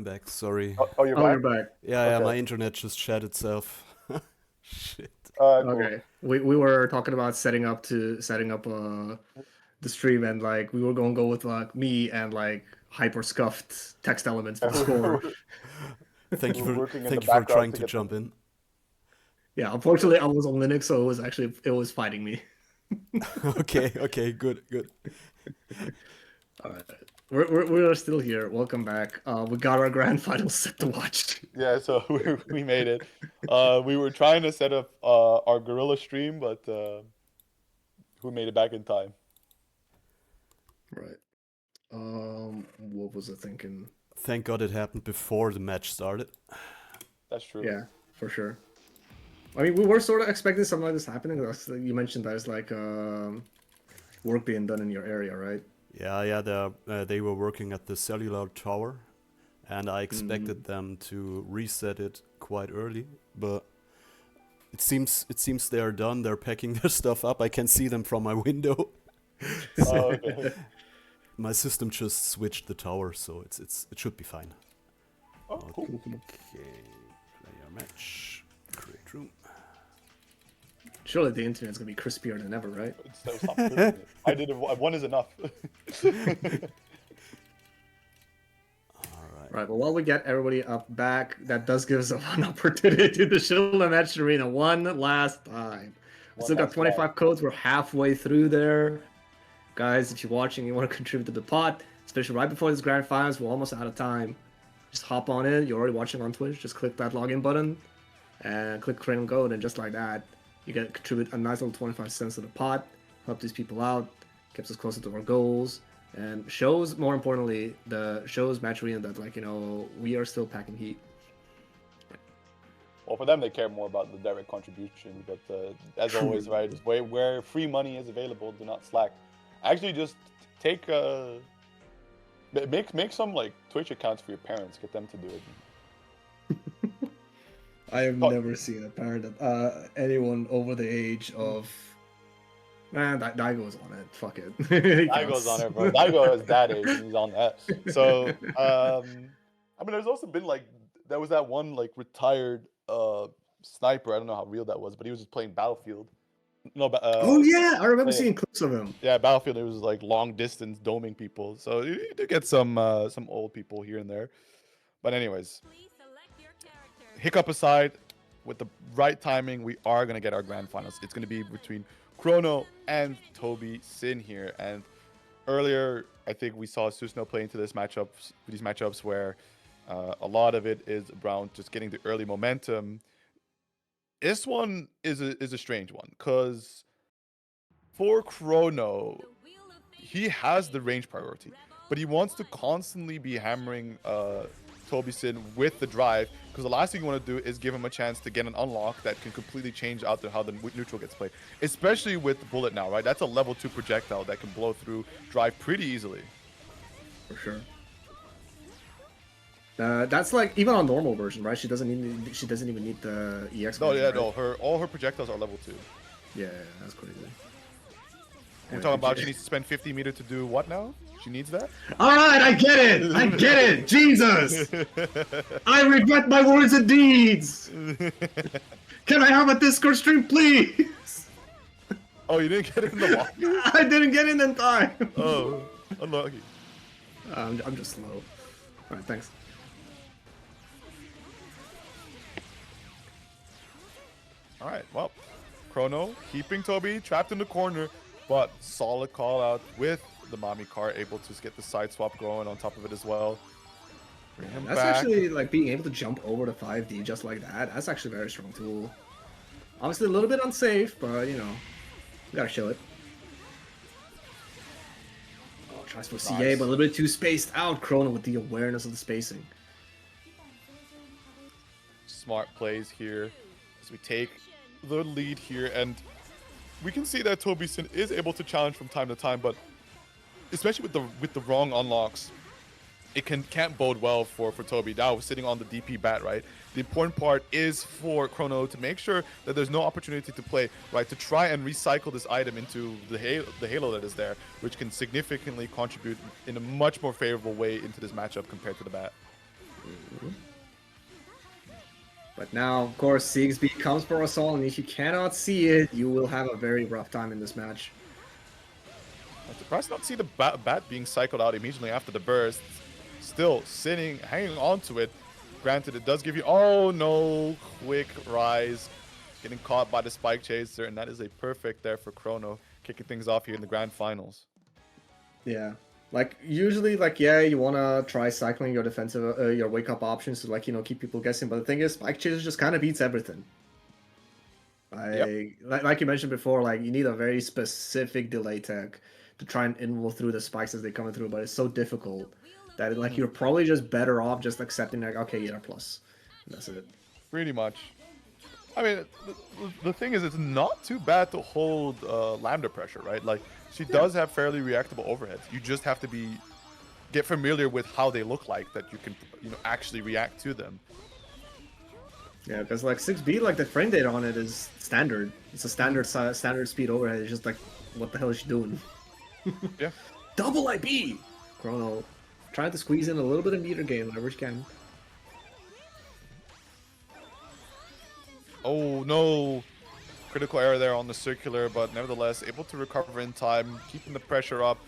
back. Sorry. Oh, you're Oh, back? you're back. Yeah, Okay. my internet just shat itself. Shit. Cool. Okay. We were talking about setting up the stream, and like we were gonna go with like me and like hyper scuffed text elements for the score. Thank you We're for working in thank the you for background trying to to get jump the- in. Yeah, unfortunately I was on Linux, so it was fighting me. Okay, good. All right. We're still here. Welcome back. We got our grand final set to watch. Yeah, so we made it. We were trying to set up our gorilla stream, but we made it back in time. Right. What was I thinking? Thank God it happened before the match started. That's true. Yeah, for sure. I mean, we were sort of expecting something like this happening. You mentioned there's like work being done in your area, right? Yeah. They were working at the cellular tower, and I expected them to reset it quite early, but it seems they are done. They're packing their stuff up. I can see them from my window. Oh, okay. My system just switched the tower, so it should be fine. Oh, cool. Okay, player match, create room. Surely the internet's gonna be crispier than ever, right? Stop pushing it. I did it. One is enough. Alright. Right, well, while we get everybody up back, that does give us an opportunity to show the match arena one last time. We still got 25 codes. We're halfway through there. Guys, if you're watching, you want to contribute to the pot, especially right before this grand finals, we're almost out of time. Just hop on in. You're already watching on Twitch. Just click that login button and click create and go, and just like that, you get to contribute a nice little 25 cents to the pot, help these people out, keeps us closer to our goals, and shows, more importantly, shows Match Arena that, like, you know, we are still packing heat. Well, for them, they care more about the direct contribution, but as always, right, where free money is available, do not slack. Actually, just take make some like Twitch accounts for your parents. Get them to do it. I have never seen a parent that anyone over the age of Daigo's on it. Fuck it. Daigo's on it, bro. Daigo is that age and he's on that. So I mean, there's also been like there was that one like retired sniper. I don't know how real that was, but he was just playing Battlefield. No, but oh yeah, I remember seeing clips of him. Yeah, Battlefield. It was like long distance doming people. So you do get some old people here and there. But anyways, hiccup aside, with the right timing, we are gonna get our grand finals. It's gonna be between Chrono and Toby Sin here. And earlier, I think we saw Susno play into these matchups where a lot of it is around just getting the early momentum. This one is a strange one, because for Chrono, he has the range priority, but he wants to constantly be hammering Toby Sin with the drive, because the last thing you want to do is give him a chance to get an unlock that can completely change out how the neutral gets played, especially with the bullet now, right? That's a level 2 projectile that can blow through drive pretty easily. For sure. That's like even on normal version, right? She doesn't even need the EX. No, version, yeah, right? no. All her projectiles are level 2. Yeah, that's crazy. We're talking about she needs to spend 50 meters to do what now? She needs that? All right, I get it. I get it. Jesus, I regret my words and deeds. Can I have a Discord stream, please? Oh, you didn't get it in the lobby? I didn't get in time. Oh, unlucky. I'm just slow. All right, thanks. All right, well, Chrono keeping Toby trapped in the corner, but solid call out with the Mommy car, able to get the side swap going on top of it as well. Bring him That's back. actually like being able to jump over to 5D just like that. That's actually a very strong tool. Obviously a little bit unsafe, but you know, we gotta show it. Oh, tries for CA, but a little bit too spaced out. Chrono with the awareness of the spacing. Smart plays here as we take the lead here, and we can see that Toby Sin is able to challenge from time to time, but especially with the wrong unlocks, it can't bode well for Toby. Now sitting on the DP bat, right? The important part is for Chrono to make sure that there's no opportunity to play, right? To try and recycle this item into the halo that is there, which can significantly contribute in a much more favorable way into this matchup compared to the bat. But now, of course, CXB comes for us all, and if you cannot see it, you will have a very rough time in this match. I'm surprised to not see the bat being cycled out immediately after the burst. Still sitting, hanging on to it. Granted, it does give you... Oh, no. Quick rise. Getting caught by the spike chaser, and that is a perfect there for Chrono, kicking things off here in the grand finals. Yeah. Like, usually, like, yeah, you want to try cycling your defensive, your wake-up options to, like, you know, keep people guessing. But the thing is, spike chaser just kind of beats everything. Like you mentioned before, like, you need a very specific delay tech to try and involve through the spikes as they come through, but it's so difficult that, like, you're probably just better off just accepting, like, okay, get a plus. And that's it. Pretty much. I mean, the thing is, it's not too bad to hold Lambda pressure, right? Like, she does have fairly reactable overheads. You just have to get familiar with how they look like, that you can, you know, actually react to them. Yeah, because like 6B, like the frame data on it is standard. It's a standard speed overhead. It's just like, what the hell is she doing? Yeah. Double IB! Chrono trying to squeeze in a little bit of meter gain whenever she can. Oh, no. Critical error there on the circular, but nevertheless able to recover in time, keeping the pressure up.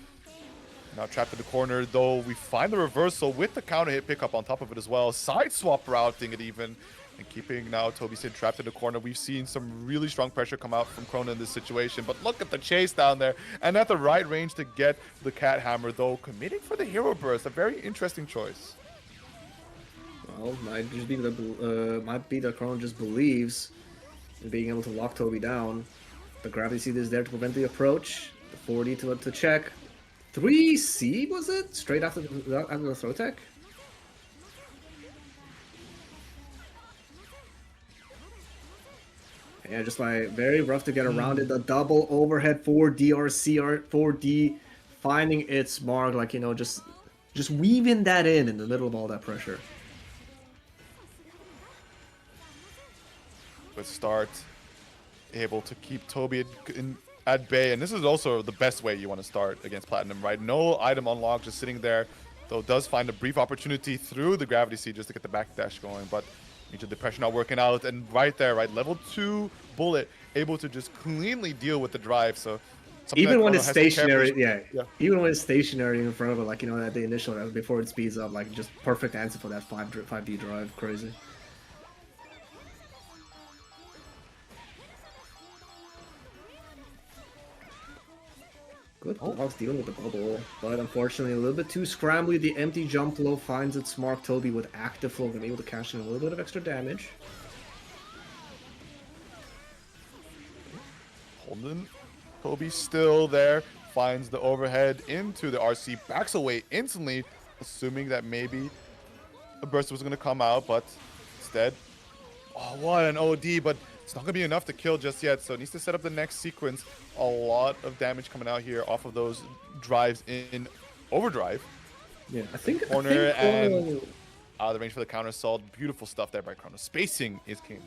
Now trapped in the corner, though. We find the reversal with the counter hit pickup on top of it as well. Side swap routing it even, and keeping now Toby Sin trapped in the corner. We've seen some really strong pressure come out from Chrono in this situation, but look at the chase down there, and at the right range to get the cat hammer, though committing for the hero burst. A very interesting choice. Well, might be that Chrono just believes in being able to lock Toby down. The gravity seed is there to prevent the approach. The 40 to check. 3C was it? Straight after the throw tech? Yeah, just like very rough to get around it. The double overhead 4D or CR 4D finding its mark, like, you know, just weaving that in the middle of all that pressure. Good start. Able to keep Toby at bay, and this is also the best way you want to start against Platinum, right? No item unlocked, just sitting there, though does find a brief opportunity through the gravity seed just to get the backdash going, but major depression not working out, and right there, right, level 2 bullet, able to just cleanly deal with the drive, so even when it's stationary, even when it's stationary in front of it, like, you know, at the initial, before it speeds up, like, just perfect answer for that 5D drive, crazy. Good blocks dealing with the bubble, but unfortunately a little bit too scrambly. The empty jump low finds its mark. Toby with active flow and able to cash in a little bit of extra damage. Holden, Toby still there, finds the overhead into the RC, backs away instantly, assuming that maybe a burst was going to come out, but instead, oh, what an OD, but it's not going to be enough to kill just yet, so it needs to set up the next sequence. A lot of damage coming out here off of those drives in overdrive. Yeah, I think corner and out of the range for the counter assault. Beautiful stuff there by Chrono. Spacing is king.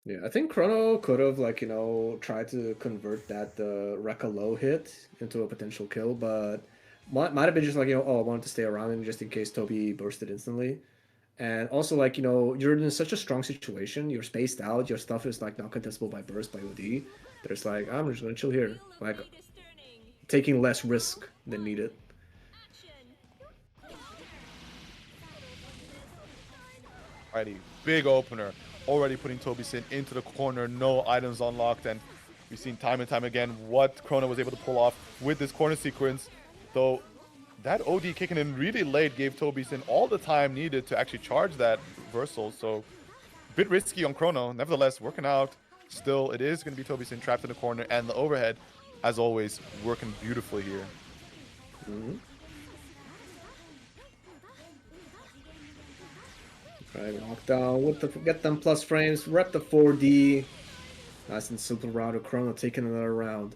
Yeah, I think Chrono could have, like, you know, tried to convert that Rekka low hit into a potential kill, but might have been just like, you know, oh, I wanted to stay around him just in case Toby bursted instantly. And also, like, you know, you're in such a strong situation, you're spaced out, your stuff is, like, not contestable by burst, by OD. There's, like, I'm just gonna chill here. Like, taking less risk than needed. Alrighty, big opener. Already putting Toby Sin into the corner, no items unlocked, and we've seen time and time again what Chrono was able to pull off with this corner sequence, though that OD kicking in really late gave Toby Sin all the time needed to actually charge that reversal, so a bit risky on Chrono. Nevertheless, working out. Still, it is going to be Toby Sin trapped in the corner, and the overhead, as always, working beautifully here. Mm-hmm. Right, knockdown with the get them plus frames, rep the 4D. Nice and simple round of Chrono taking another round.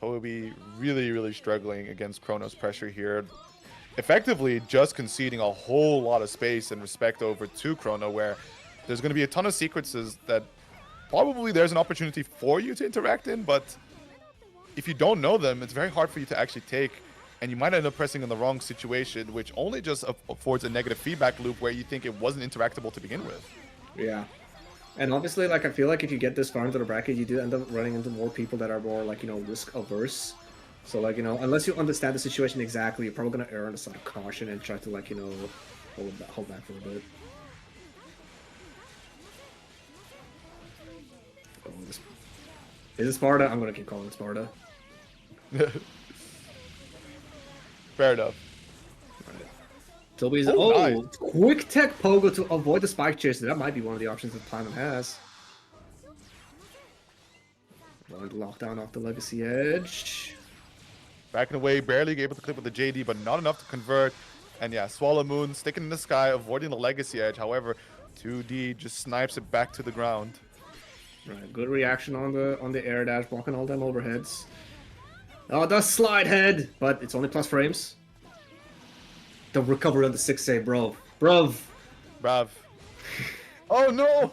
Toby really, really struggling against Chrono's pressure here. Effectively just conceding a whole lot of space and respect over to Chrono, where there's going to be a ton of sequences that probably there's an opportunity for you to interact in, but if you don't know them, it's very hard for you to actually take and you might end up pressing in the wrong situation, which only just affords a negative feedback loop where you think it wasn't interactable to begin with. Yeah. And obviously, like, I feel like if you get this far into the bracket, you do end up running into more people that are more, like, you know, risk averse. So, like, you know, unless you understand the situation exactly, you're probably going to err on the side of caution and try to, like, you know, hold back for a bit. Oh, is it Sparta? I'm going to keep calling it Sparta. Fair enough. Toby's nice. Quick tech pogo to avoid the spike chase. That might be one of the options that Planet has. Lockdown off the legacy edge. Backing away, barely able to clip with the JD, but not enough to convert. And yeah, Swallow Moon sticking in the sky, avoiding the legacy edge. However, 2D just snipes it back to the ground. Right, good reaction on the air dash, blocking all them overheads. Oh, it does slide head, but it's only plus frames. The recovery on the 6A, bro. Bruv. Oh no!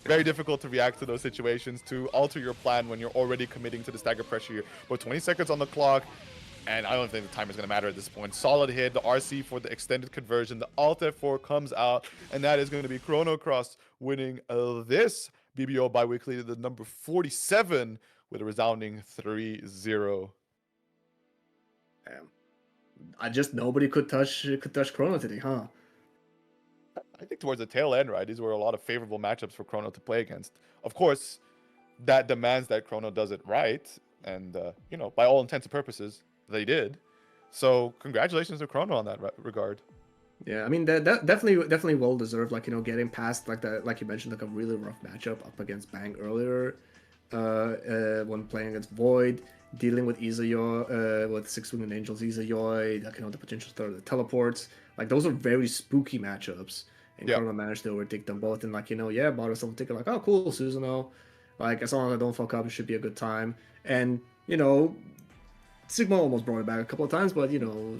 Very difficult to react to those situations, to alter your plan when you're already committing to the stagger pressure here. But 20 seconds on the clock, and I don't think the time is going to matter at this point. Solid hit, the RC for the extended conversion, the Alt F4 comes out, and that is going to be Chrono Cross winning this BBO bi-weekly to the number 47 with a resounding 3-0. Damn. Nobody could touch Chrono today, huh? I think towards the tail end, right, these were a lot of favorable matchups for Chrono to play against. Of course, that demands that Chrono does it right, and you know, by all intents and purposes, they did. So congratulations to Chrono on that regard. Yeah, I mean that definitely well deserved. Like, you know, getting past like you mentioned, like a really rough matchup up against Bang earlier, when playing against Void, dealing with Izayoi, with Six Winged Angels Izayoi, like, you know, the potential third the teleports. Like, those are very spooky matchups, and Chrono managed to overtake them both. And, like, you know, yeah, bought herself a ticket. Like, oh, cool, Susanoo. Like, as long as I don't fuck up, it should be a good time. And, you know, Sigma almost brought it back a couple of times, but, you know,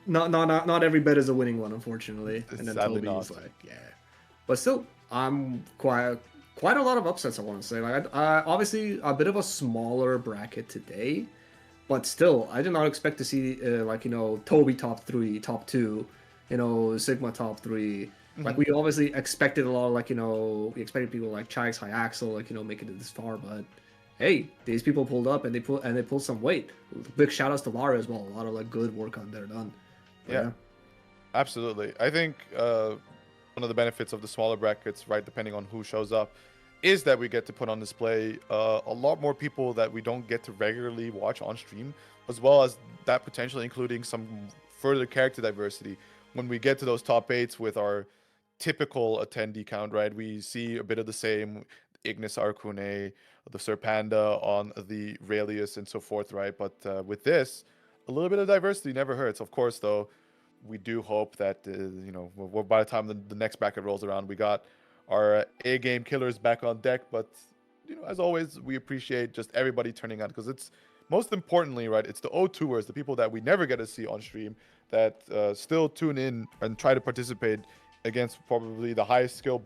not every bet is a winning one, unfortunately. And then Toby's like, yeah. But still, I'm quite a lot of upsets, I want to say. Like, obviously a bit of a smaller bracket today, but still, I did not expect to see like, you know, Toby top 3, top 2, you know, Sigma top 3. Mm-hmm. Like, we obviously expected a lot of, like, you know, we expected people like Chikes, High Axel, like, you know, making it this far, but hey, these people pulled up and they pulled some weight. Big shout outs to Lara as well. A lot of, like, good work on there done. Yeah, absolutely. I think one of the benefits of the smaller brackets, right, depending on who shows up, is that we get to put on display a lot more people that we don't get to regularly watch on stream, as well as that potentially including some further character diversity. When we get to those top 8s with our typical attendee count, right, we see a bit of the same, Ignis Arcune, the Sir Panda on the Raelius and so forth, right? But with this, a little bit of diversity never hurts. Of course, though, we do hope that, you know, by the time the next bracket rolls around, we got our A-game killers back on deck. But, you know, as always, we appreciate just everybody turning out, because it's, most importantly, right, it's the O2ers, the people that we never get to see on stream, that still tune in and try to participate against probably the highest skill bracket